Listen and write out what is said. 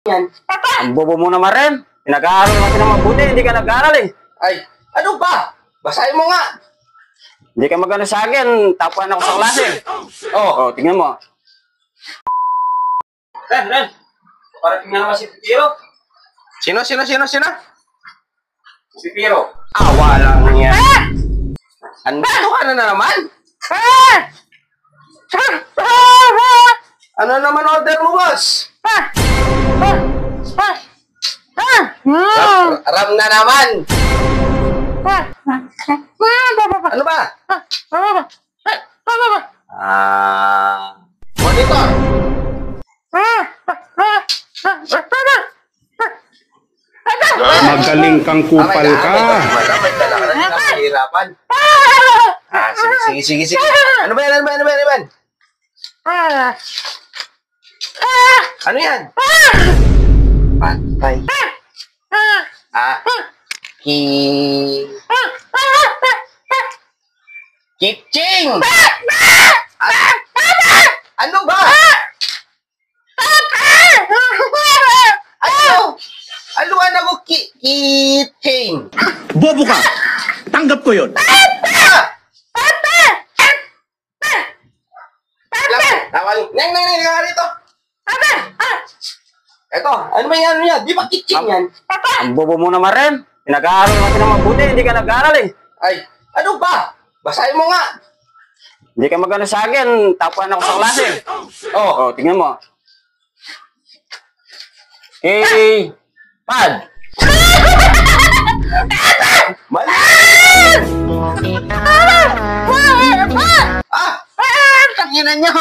yan. Ang bobo mo naman rin. Pinag-aaral naman ng mabuti, hindi ka nag-aaral eh. Ay, ano ba? Basahin mo nga. Hindi ka magano sa akin, tapuan ako sa klase. Oh, tingnan mo. Ren. Parating na naman si Pipiro. Sino? Si Pipiro. Wala lang yan. Ano ka na naman? Ano naman order mo, boss? Ram na naman. Ano ba? Monitor. Magaling kang kupal ka. May dala ka na nakahirapan. Sige. Ano ba yan? Ano yan? Patay. Kitching! Ano ba? Aluan ako kitchen. Bobo ka! Tanggap ko yun! Neng, ka rito. Eto, ano ba yan? Di ba kitchen yan? Ang bobo mo naman rin. Pinag-aaral naman ng mabuti, hindi ka nag-aaral eh. Ay, ano ba? Basahin mo nga. Hindi ka magano sa akin, tapuan ako sa klase. Oh, tingnan mo. Pad. Mali! Tanginan niyo!